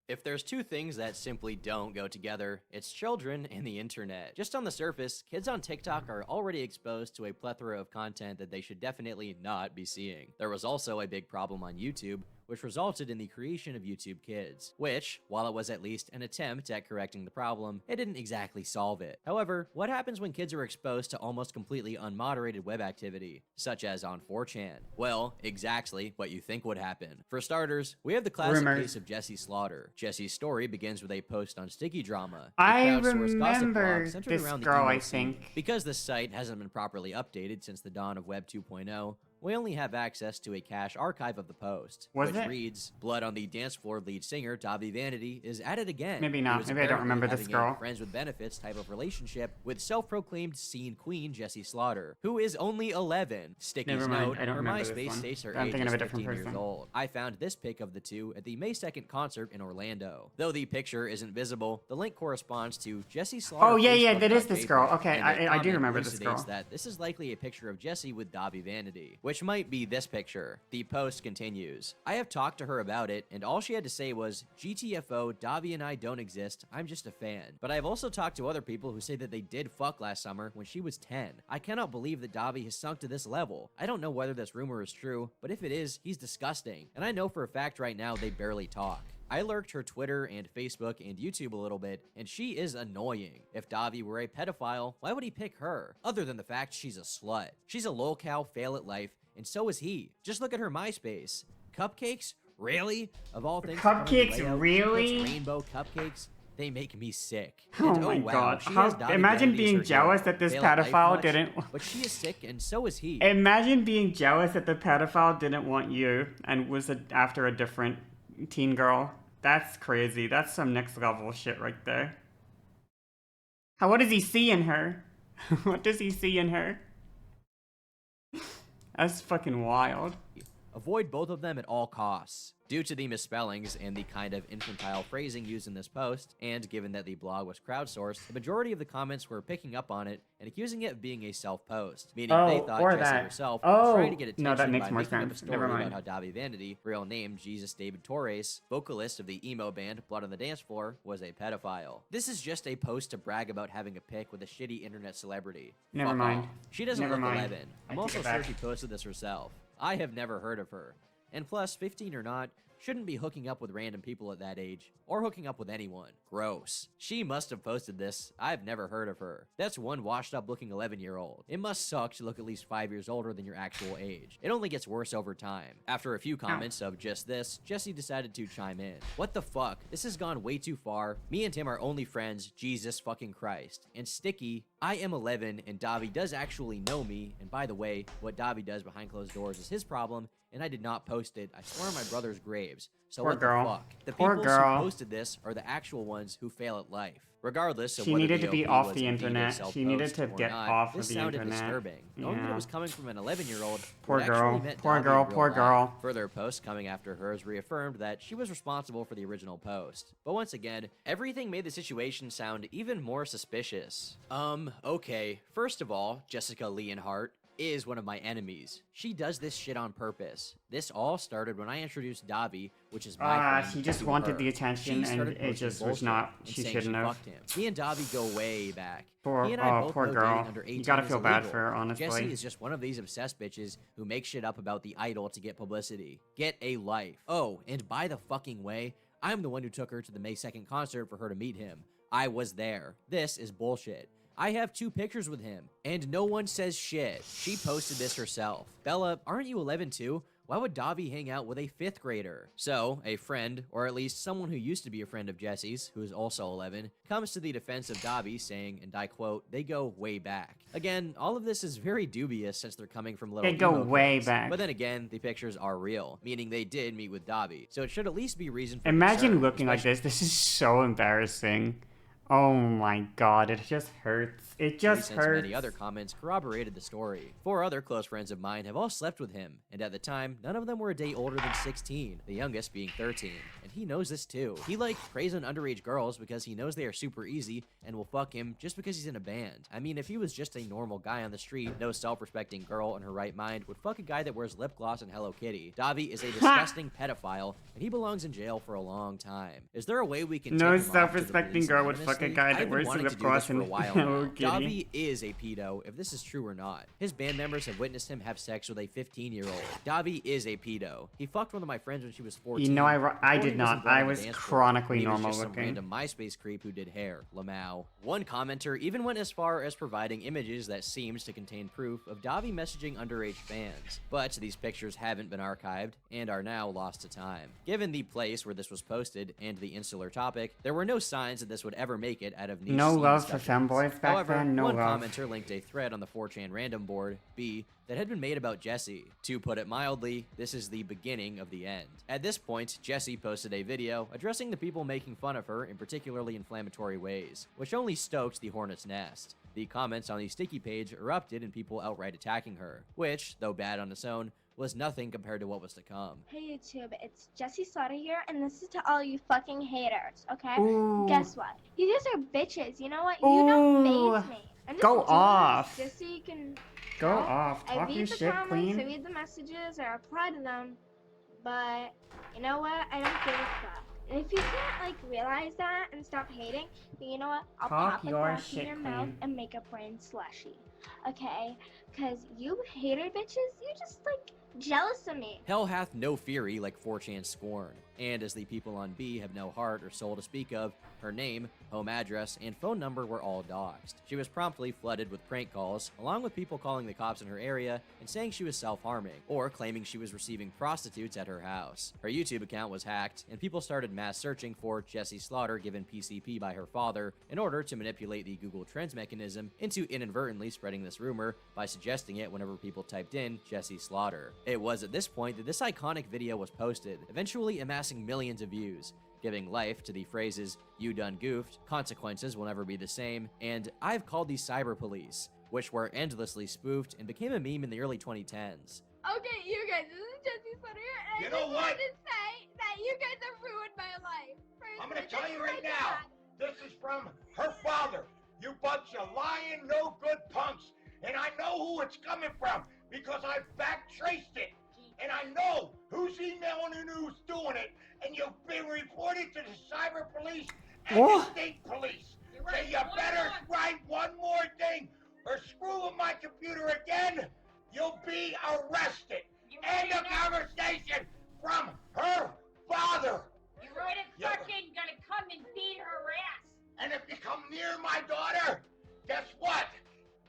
If there's two things that simply don't go together, it's children and the internet. Just on the surface, kids on TikTok are already exposed to a plethora of content that they should definitely not be seeing. There was also a big problem on YouTube, which resulted in the creation of YouTube Kids, which, while it was at least an attempt at correcting the problem, it didn't exactly solve it. However, what happens when kids are exposed to almost completely unmoderated web activity, such as on 4chan? Well, exactly what you think would happen. For starters, we have the classic case of Jessie Slaughter. Jessie's story begins with a post on Sticky Drama, a crowdsourced gossip blog centered around the emo scene. Because this site hasn't been properly updated since the dawn of Web 2.0, we only have access to a cache archive of the post, which reads, "Blood on the Dance Floor" lead singer Davi Vanity is at it again. Maybe not. Maybe I don't remember this girl. A friends with benefits type of relationship with self-proclaimed scene queen Jessie Slaughter, who is only 11. Sticky's note, her MySpace states her age is 15 years old. I found this pic of the two at the May 2nd concert in Orlando. Though the picture isn't visible, the link corresponds to Jessie Slaughter. Oh yeah, that is this girl. Okay, I do remember this girl. That this is likely a picture of Jessie with Davi Vanity, which might be this picture. The post continues. I have talked to her about it, and all she had to say was, "GTFO, Davi and I don't exist, I'm just a fan." But I have also talked to other people who say that they did fuck last summer when she was 10. I cannot believe that Davi has sunk to this level. I don't know whether this rumor is true, but if it is, he's disgusting. And I know for a fact right now they barely talk. I lurked her Twitter and Facebook and YouTube a little bit, and she is annoying. If Davi were a pedophile, why would he pick her? Other than the fact she's a slut. She's a lolcow, fail at life, and so is he. Just look at her MySpace. Cupcakes? Really? Of all things, cupcakes, really? Rainbow cupcakes? They make me sick. Oh and, my god. Imagine being jealous that this pedophile didn't... But she is sick, and so is he. Imagine being jealous that the pedophile didn't want you and was after a different teen girl. That's crazy. That's some next level shit right there. What does he see in her? What does he see in her? That's fucking wild. Avoid both of them at all costs. Due to the misspellings and the kind of infantile phrasing used in this post, and given that the blog was crowdsourced, the majority of the comments were picking up on it and accusing it of being a self-post, meaning they thought Jessie herself was trying to get attention by making up a story about how Davi Vanity, real name Jesus David Torres, vocalist of the emo band Blood on the Dance Floor, was a pedophile. This is just a post to brag about having a pic with a shitty internet celebrity. Never mind. She doesn't look 11. I'm also sure she posted this herself. I have never heard of her. And plus, 15 or not, shouldn't be hooking up with random people at that age, or hooking up with anyone. Gross. She must have posted this. I've never heard of her. That's one washed up looking 11-year-old. It must suck to look at least 5 years older than your actual age. It only gets worse over time. After a few comments of just this, Jessie decided to chime in. What the fuck? This has gone way too far. Me and him are only friends, Jesus fucking Christ. And Sticky, I am 11 and Davi does actually know me, and by the way, what Davi does behind closed doors is his problem, and I did not post it. I swear on my brother's graves. So what the fuck? The people who posted this are the actual ones who fail at life. Regardless of she needed to be off the internet. She needed to get off of the internet. This sounded disturbing. Knowing that it was coming from an 11-year-old. Poor girl. Poor girl. Further posts coming after hers reaffirmed that she was responsible for the original post. But once again, everything made the situation sound even more suspicious. Okay. First of all, Jessica Leonhardt is one of my enemies. She does this shit on purpose. This all started when I introduced Davi, which is my friend. She just wanted the attention, and it just was not. She shouldn't have. Me and Davi go way back. Poor girl. You gotta feel bad for her, honestly. Jessie is just one of these obsessed bitches who make shit up about the idol to get publicity. Get a life. Oh, and by the fucking way, I'm the one who took her to the May 2nd concert for her to meet him. I was there. This is bullshit. I have 2 pictures with him, and no one says shit. She posted this herself. Bella, aren't you 11 too? Why would Davi hang out with a 5th grader? So, a friend, or at least someone who used to be a friend of Jessie's, who is also 11, comes to the defense of Davi saying, and I quote, they go way back. Again, all of this is very dubious since they're coming from little They go way back. But then again, the pictures are real, meaning they did meet with Davi, so it should at least be reason for Imagine concern, looking like this. This is so embarrassing. Oh my god, it just hurts. It just hurts. Many other comments corroborated the story. 4 other close friends of mine have all slept with him, and at the time, none of them were a day older than 16, the youngest being 13, and he knows this too. He preys on underage girls because he knows they are super easy and will fuck him just because he's in a band. I mean, if he was just a normal guy on the street, no self-respecting girl in her right mind would fuck a guy that wears lip gloss and Hello Kitty. Davi is a disgusting pedophile, and he belongs in jail for a long time. Is there a way we can No self-respecting girl would fuck Honestly, a guy that I've been wears wanting it to do across this for a and while Hello now. Kitty. Davi is a pedo, if this is true or not. His band members have witnessed him have sex with a 15-year-old. Davi is a pedo. He fucked one of my friends when she was 14. You know, I before did he was not. involved I in the was dance floor, chronically when he was normal just some looking. random MySpace creep who did hair. Lamau. One commenter even went as far as providing images that seemed to contain proof of Davi messaging underage fans. But these pictures haven't been archived and are now lost to time. Given the place where this was posted and the insular topic, there were no signs that this would ever make it out of niche No scene love for discussions. femboys back However, then. No one love. commenter linked a thread on the 4chan random board, B, that had been made about Jessie. To put it mildly, this is the beginning of the end. At this point, Jessie posted a video addressing the people making fun of her in particularly inflammatory ways, which only stoked the hornet's nest. The comments on the sticky page erupted in people outright attacking her, which, though bad on its own, was nothing compared to what was to come. Hey YouTube, it's Jessie Slaughter here, and this is to all you fucking haters, okay? Ooh. Guess what? You guys are bitches, you know what? Ooh. You don't faze me. I'm just Go doing off. this just so you can... Go you know, off. I Talk read your the shit, comments, queen. I read the messages, I reply to them, but you know what? I don't give a fuck. And if you can't, like, realize that and stop hating, then you know what? I'll Talk pop a your glass in shit, your mouth queen. and make a brain slushy, okay? Because you hater bitches, you're just, like, jealous of me. Hell hath no fury like 4chan scorn, and as the people on B have no heart or soul to speak of, her name, home address, and phone number were all doxed. She was promptly flooded with prank calls, along with people calling the cops in her area and saying she was self-harming, or claiming she was receiving prostitutes at her house. Her YouTube account was hacked, and people started mass searching for Jessie Slaughter given PCP by her father in order to manipulate the Google Trends mechanism into inadvertently spreading this rumor by suggesting it whenever people typed in Jessie Slaughter. It was at this point that this iconic video was posted, eventually amassing millions of views, giving life to the phrases, "you done goofed," "consequences will never be the same," and "I've called the cyber police," which were endlessly spoofed and became a meme in the early 2010s. Okay, you guys, this is Jessie Slaughter, and You I know just what? wanted to say that you guys have ruined my life. I'm gonna tell you right now, this is from her father. You bunch of lying, no good punks. And I know who it's coming from because I back traced it. And I know who's emailing and who's doing it. And you've been reported to the cyber police and What? the state police. So you better write one more thing or screw with my computer again. You'll be arrested. End of conversation from her father. You right at fucking gonna come and beat her ass. And if you come near my daughter, guess what?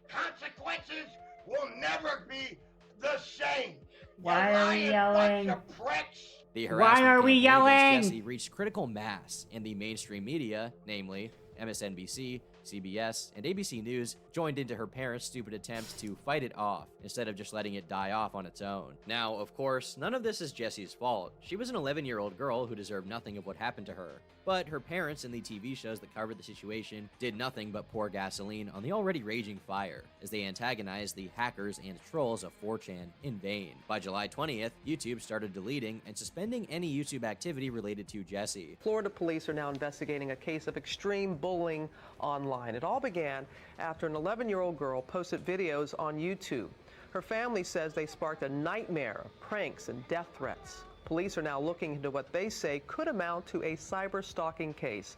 Consequences will never be the same. Why You are we lying yelling? bunch of pricks. The Why harassment are we campaign yelling? against Jessie reached critical mass, and the mainstream media, namely MSNBC, CBS, and ABC News, joined into her parents' stupid attempts to fight it off, instead of just letting it die off on its own. Now, of course, none of this is Jessie's fault. She was an 11-year-old girl who deserved nothing of what happened to her. But her parents and the TV shows that covered the situation did nothing but pour gasoline on the already raging fire, as they antagonized the hackers and trolls of 4chan in vain. By July 20th, YouTube started deleting and suspending any YouTube activity related to Jessie. Florida police are now investigating a case of extreme bullying online. It all began after an 11-year-old girl posted videos on YouTube. Her family says they sparked a nightmare of pranks and death threats. Police are now looking into what they say could amount to a cyber stalking case.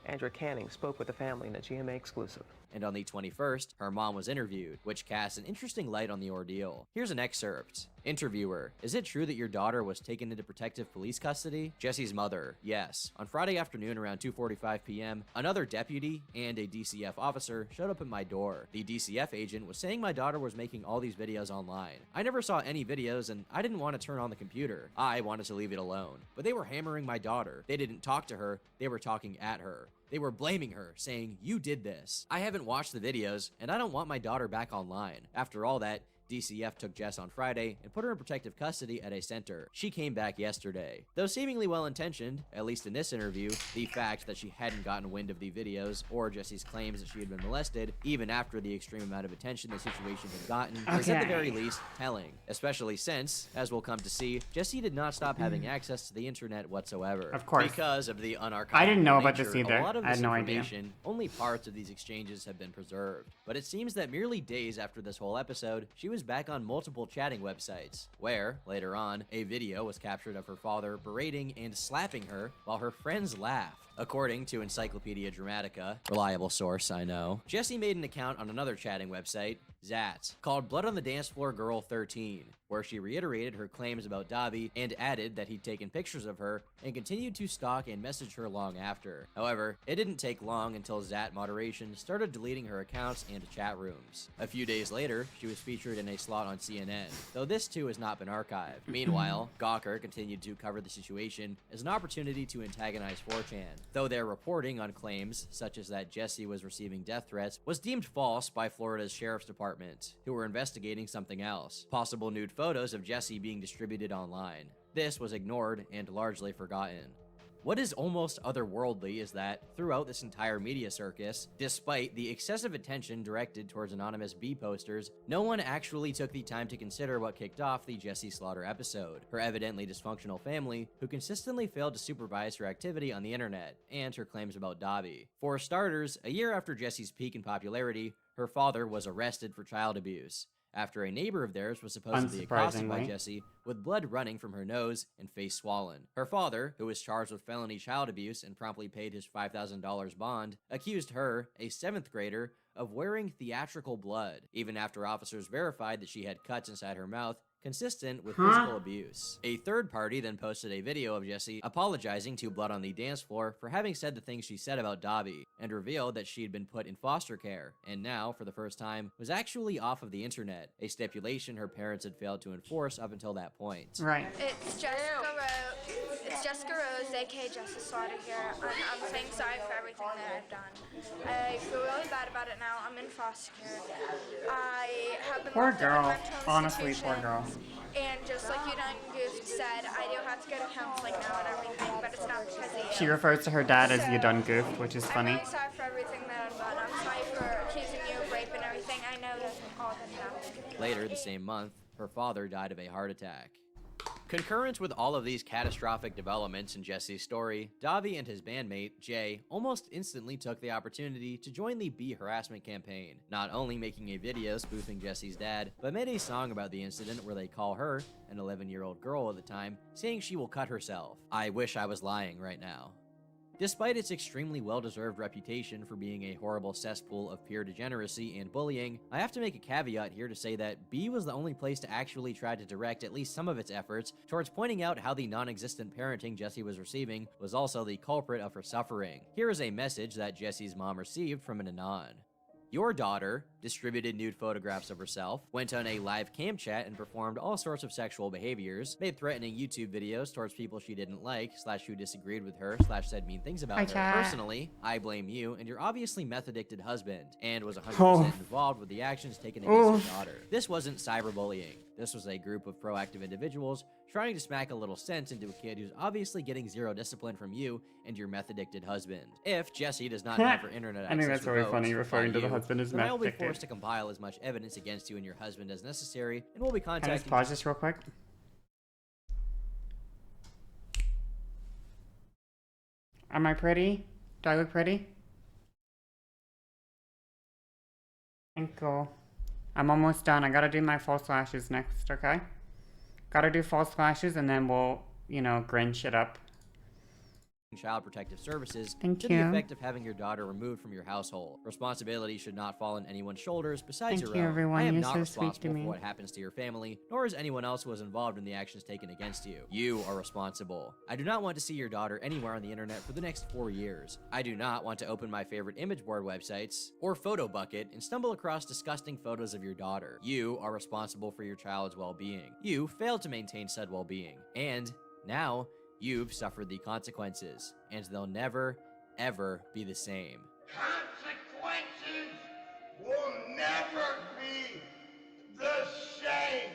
Andrew Canning spoke with the family in a GMA exclusive. And on the 21st, her mom was interviewed, which casts an interesting light on the ordeal. Here's an excerpt. Interviewer: is it true that your daughter was taken into protective police custody? Jessie's mother: yes. On Friday afternoon around 2:45 p.m., another deputy and a DCF officer showed up at my door. The DCF agent was saying my daughter was making all these videos online. I never saw any videos and I didn't want to turn on the computer. I wanted to leave it alone. But they were hammering my daughter. They didn't talk to her, they were talking at her. They were blaming her, saying, "You did this." I haven't watched the videos, and I don't want my daughter back online. After all that, DCF took Jess on Friday and put her in protective custody at a center. She came back yesterday. Though seemingly well-intentioned, at least in this interview, the fact that she hadn't gotten wind of the videos or Jessie's claims that she had been molested, even after the extreme amount of attention the situation had gotten, is at the very least telling. Especially since, as we'll come to see, Jessie did not stop having access to the internet whatsoever. Of course. Because of the unarchived I didn't know about nature, this either. A lot of I had this no idea. information, only parts of these exchanges have been preserved. But it seems that merely days after this whole episode, she was back on multiple chatting websites, where, later on, a video was captured of her father berating and slapping her while her friends laughed. According to Encyclopedia Dramatica, reliable source, I know, Jessie made an account on another chatting website, Zats, called Blood on the Dance Floor Girl 13, where she reiterated her claims about Davi and added that he'd taken pictures of her and continued to stalk and message her long after. However, it didn't take long until Zat Moderation started deleting her accounts and chat rooms. A few days later, she was featured in a slot on CNN, though this too has not been archived. Meanwhile, Gawker continued to cover the situation as an opportunity to antagonize 4chan, though their reporting on claims, such as that Jessie was receiving death threats, was deemed false by Florida's Sheriff's Department, who were investigating something else, possible nude photos of Jessie being distributed online. This was ignored and largely forgotten. What is almost otherworldly is that, throughout this entire media circus, despite the excessive attention directed towards anonymous B posters, no one actually took the time to consider what kicked off the Jessie Slaughter episode: her evidently dysfunctional family, who consistently failed to supervise her activity on the internet, and her claims about Davi. For starters, a year after Jessie's peak in popularity, her father was arrested for child abuse, after a neighbor of theirs was supposedly accosted by Jessie with blood running from her nose and face swollen. Her father, who was charged with felony child abuse and promptly paid his $5,000 bond, accused her, a 7th grader, of wearing theatrical blood, even after officers verified that she had cuts inside her mouth consistent with physical abuse. A third party then posted a video of Jessie apologizing to Blood on the Dance Floor for having said the things she said about Davi, and revealed that she had been put in foster care, and now, for the first time, was actually off of the internet, a stipulation her parents had failed to enforce up until that point. Right. It's Jessica Rose, aka Jessie Slaughter here. I'm saying sorry for everything that I've done. I feel really bad about it now. I'm in foster care. I have been Poor locked up in girl. mental Honestly, poor girl. institutions. And just like you done Goof said, I do have to go to counseling now and everything, but it's not because of you. She refers to her dad as you done goofed, which is funny. I'm really sorry for everything that I've done. I'm sorry for accusing you of rape and everything. I know that all that happened. Later the same month, her father died of a heart attack. Concurrent with all of these catastrophic developments in Jessie's story, Davi and his bandmate, Jay, almost instantly took the opportunity to join the bee harassment campaign, not only making a video spoofing Jessie's dad, but made a song about the incident where they call her, an 11-year-old girl at the time, saying she will cut herself. I wish I was lying right now. Despite its extremely well-deserved reputation for being a horrible cesspool of pure degeneracy and bullying, I have to make a caveat here to say that B was the only place to actually try to direct at least some of its efforts towards pointing out how the non-existent parenting Jessie was receiving was also the culprit of her suffering. Here is a message that Jessie's mom received from an anon. Your daughter distributed nude photographs of herself, went on a live cam chat and performed all sorts of sexual behaviors, made threatening YouTube videos towards people she didn't like, / who disagreed with her, / said mean things about her. Personally, I blame you and your obviously meth-addicted husband, and was 100% involved with the actions taken against your daughter. This wasn't cyberbullying. This was a group of proactive individuals trying to smack a little sense into a kid who's obviously getting zero discipline from you and your meth-addicted husband. If Jessie does not have her internet access, I think that's very funny referring to the husband as then I will be meth-addicted. forced to compile as much evidence against you and your husband as necessary, and we'll be contacting. Can I just pause this real quick? Am I pretty? Do I look pretty? Thank you. I'm almost done. I gotta do my false lashes next, okay? Gotta do false lashes and then we'll, you know, Grinch it up. Child Protective Services Thank to you. the effect of having your daughter removed from your household. Responsibility should not fall on anyone's shoulders besides Thank your you, own. everyone. I am You're not so responsible sweet to for me. what happens to your family, nor is anyone else who was involved in the actions taken against you. You are responsible. I do not want to see your daughter anywhere on the internet for the next 4 years. I do not want to open my favorite image board websites or photo bucket and stumble across disgusting photos of your daughter. You are responsible for your child's well-being. You failed to maintain said well-being. And now, you've suffered the consequences, and they'll never, ever be the same. Consequences will never be the same.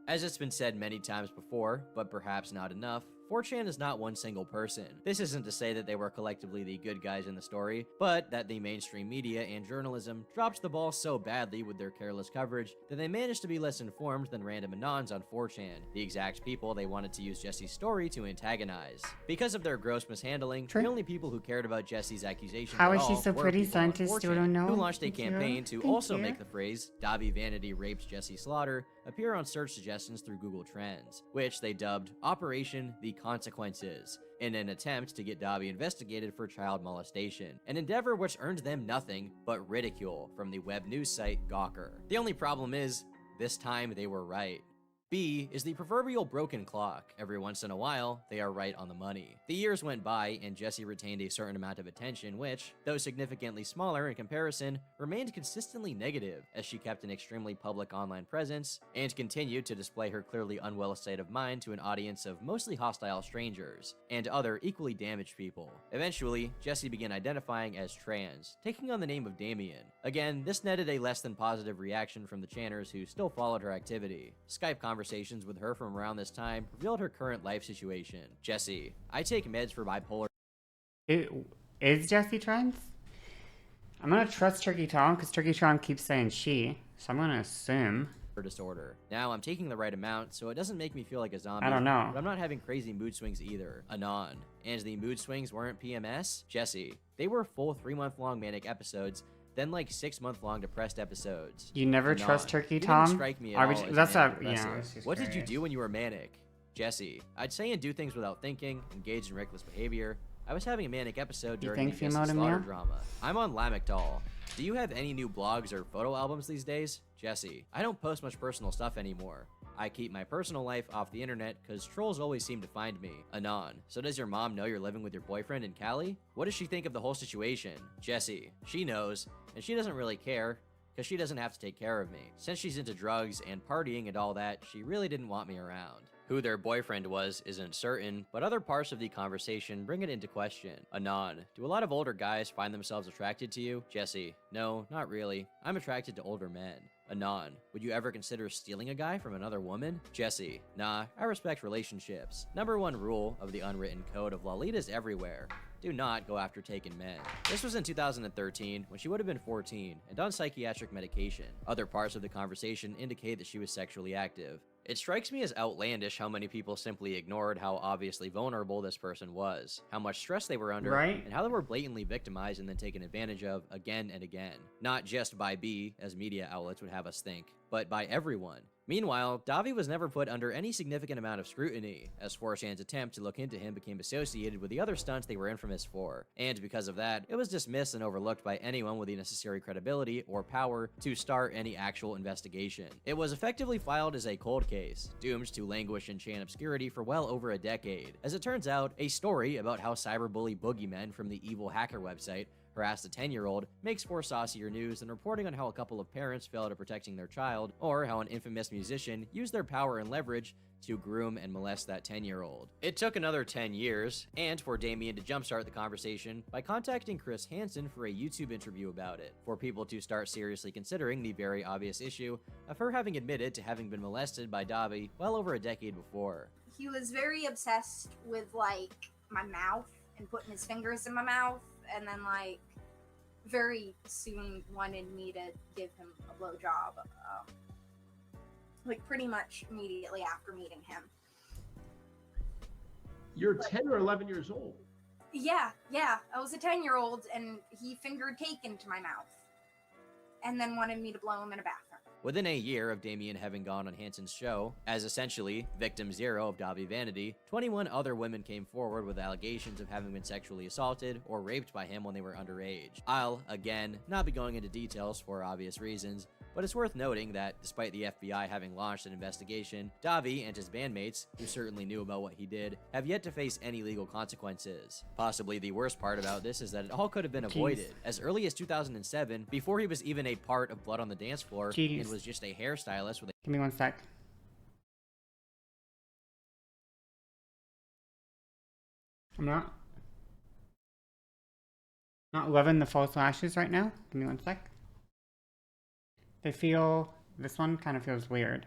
As it's been said many times before, but perhaps not enough, 4chan is not one single person. This isn't to say that they were collectively the good guys in the story, but that the mainstream media and journalism dropped the ball so badly with their careless coverage that they managed to be less informed than random anons on 4chan, the exact people they wanted to use Jessie's story to antagonize. Because of their gross mishandling, the only people who cared about Jessie's accusations How at is she all so were pretty, people on scientist? 4chan, You don't know? who launched a Thank you. campaign to Thank also you. make the phrase Davi Vanity raped Jessie Slaughter appear on search suggestions through Google Trends, which they dubbed Operation The Consequences. in an attempt to get Dobby investigated for child molestation, an endeavor which earned them nothing but ridicule from the web news site Gawker. The only problem is, this time they were right. B is the proverbial broken clock. Every once in a while, they are right on the money. The years went by, and Jessie retained a certain amount of attention, which, though significantly smaller in comparison, remained consistently negative, as she kept an extremely public online presence, and continued to display her clearly unwell state of mind to an audience of mostly hostile strangers, and other equally damaged people. Eventually, Jessie began identifying as trans, taking on the name of Damien. Again, this netted a less than positive reaction from the channers who still followed her activity. Skype conversations with her from around this time revealed her current life situation. Jessie, I take meds for bipolar. Is Jessie trans? I'm gonna trust Turkey Tom because Turkey Tom keeps saying she, so I'm gonna assume. Disorder. Now, I'm taking the right amount, so it doesn't make me feel like a zombie. I don't know. But I'm not having crazy mood swings either. Anon. And the mood swings weren't PMS? Jessie, they were full 3-month-long manic episodes, then like 6-month-long depressed episodes. You never Anon. trust Turkey You Tom? didn't strike me at all as That's manic not, yeah. depressive. What did you do when you were manic? Jesse, I'd say and do things without thinking, engage in reckless behavior. I was having a manic episode during the Jesse Slaughter drama. I'm on Lamictal. Do you have any new blogs or photo albums these days? Jesse, I don't post much personal stuff anymore. I keep my personal life off the internet because trolls always seem to find me. Anon, so does your mom know you're living with your boyfriend in Cali? What does she think of the whole situation? Jesse, she knows, and she doesn't really care, because she doesn't have to take care of me. Since she's into drugs and partying and all that, she really didn't want me around. Who their boyfriend was isn't certain, but other parts of the conversation bring it into question. Anon, do a lot of older guys find themselves attracted to you? Jesse, no, not really. I'm attracted to older men. Anon, would you ever consider stealing a guy from another woman? Jesse, nah, I respect relationships. Number 1 rule of the unwritten code of Lolitas everywhere. Do not go after taken men. This was in 2013, when she would have been 14, and on psychiatric medication. Other parts of the conversation indicate that she was sexually active. It strikes me as outlandish how many people simply ignored how obviously vulnerable this person was, how much stress they were under, and how they were blatantly victimized and then taken advantage of again and again. Not just by B, as media outlets would have us think, but by everyone. Meanwhile, Davi was never put under any significant amount of scrutiny, as 4chan's attempt to look into him became associated with the other stunts they were infamous for, and because of that, it was dismissed and overlooked by anyone with the necessary credibility or power to start any actual investigation. It was effectively filed as a cold case, doomed to languish in chain obscurity for well over a decade. As it turns out, a story about how cyberbully boogeymen from the evil hacker website harassed a 10-year-old makes for saucier news than reporting on how a couple of parents failed at protecting their child, or how an infamous musician used their power and leverage to groom and molest that 10-year-old. It took another 10 years, and for Damien to jumpstart the conversation by contacting Chris Hansen for a YouTube interview about it, for people to start seriously considering the very obvious issue of her having admitted to having been molested by Dobby well over a decade before. He was very obsessed with, like, my mouth and putting his fingers in my mouth, and then, like, very soon wanted me to give him a blowjob, like pretty much immediately after meeting him. You're 10 or 11 years old. Yeah, I was a 10-year-old, and he fingered cake into my mouth, and then wanted me to blow him in a bathroom. Within a year of Damien having gone on Hansen's show, as essentially victim zero of Dobby Vanity, 21 other women came forward with allegations of having been sexually assaulted or raped by him when they were underage. I'll, again, not be going into details for obvious reasons, but it's worth noting that, despite the FBI having launched an investigation, Davi and his bandmates, who certainly knew about what he did, have yet to face any legal consequences. Possibly the worst part about this is that it all could have been avoided. As early as 2007, before he was even a part of Blood on the Dance Floor, and was just a hairstylist with a— Give me one sec. I'm not loving the false lashes right now. Give me one sec. They feel, this one kind of feels weird.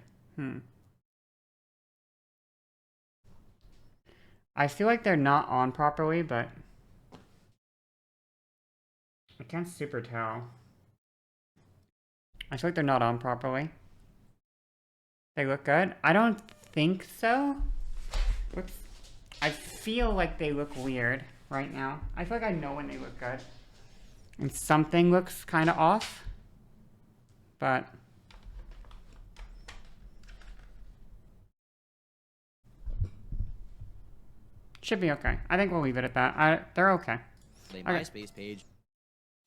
I feel like they're not on properly, but I can't super tell. I feel like they're not on properly. They look good. I don't think so. Whoops. I feel like they look weird right now. I feel like I know when they look good. And something looks kind of off. But Should be okay. I think we'll leave it at that. They're okay. A MySpace page.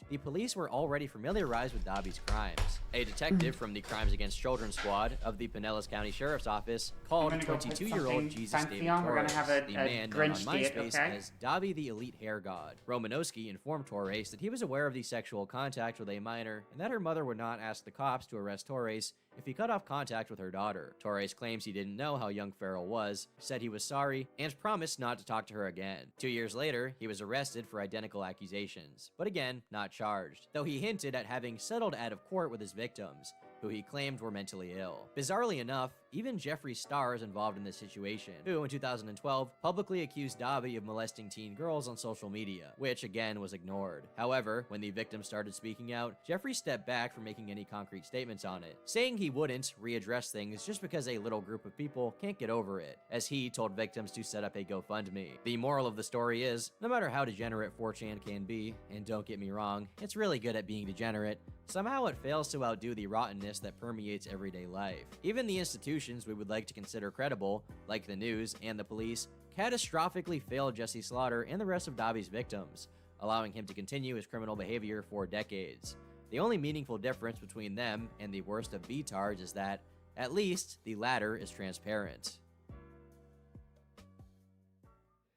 The police were already familiarized with Dobby's crimes. A detective from the Crimes Against Children Squad of the Pinellas County Sheriff's Office called 22-year-old Jesus David Torres, the man known on MySpace as Dobby the Elite Hair God. Romanowski informed Torres that he was aware of the sexual contact with a minor and that her mother would not ask the cops to arrest Torres if he cut off contact with her daughter. Torres claims he didn't know how young Farrell was, said he was sorry, and promised not to talk to her again. 2 years later, he was arrested for identical accusations, but again, not charged, though he hinted at having settled out of court with his victims, who he claimed were mentally ill. Bizarrely enough, even Jeffree Star is involved in this situation, who in 2012 publicly accused Dobby of molesting teen girls on social media, which again was ignored. However, when the victims started speaking out, Jeffree stepped back from making any concrete statements on it, saying he wouldn't readdress things just because a little group of people can't get over it, as he told victims to set up a GoFundMe. The moral of the story is, no matter how degenerate 4chan can be, and don't get me wrong, it's really good at being degenerate, somehow it fails to outdo the rottenness that permeates everyday life. Even the institutions we would like to consider credible, like the news and the police, catastrophically failed Jesse Slaughter and the rest of Dobby's victims, allowing him to continue his criminal behavior for decades. The only meaningful difference between them and the worst of B-tards is that, at least, the latter is transparent.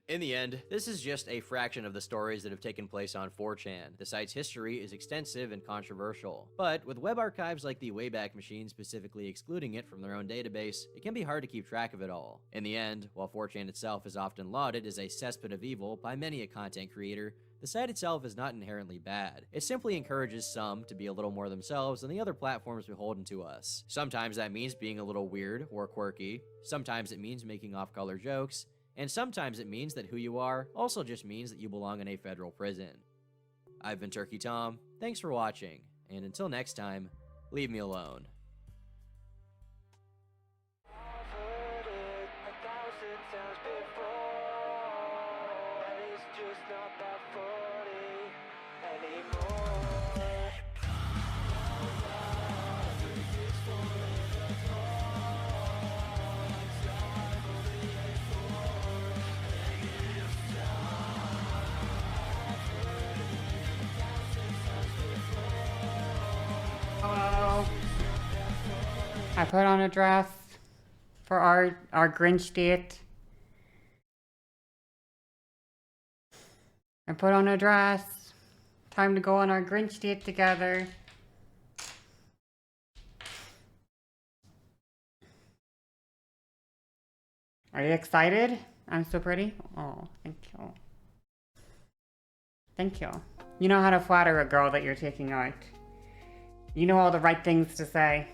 In the end, this is just a fraction of the stories that have taken place on 4chan. The site's history is extensive and controversial, but with web archives like the Wayback Machine specifically excluding it from their own database, it can be hard to keep track of it all. In the end, while 4chan itself is often lauded as a cesspit of evil by many a content creator, the site itself is not inherently bad. It simply encourages some to be a little more themselves than the other platforms beholden to us. Sometimes that means being a little weird or quirky, sometimes it means making off-color jokes, and sometimes it means that who you are also just means that you belong in a federal prison. I've been Turkey Tom, thanks for watching, and until next time, leave me alone. Hello. I put on a dress for our Grinch date. I put on a dress. Time to go on our Grinch date together. Are you excited? I'm so pretty? Oh, thank you. Thank you. You know how to flatter a girl that you're taking out. You know all the right things to say.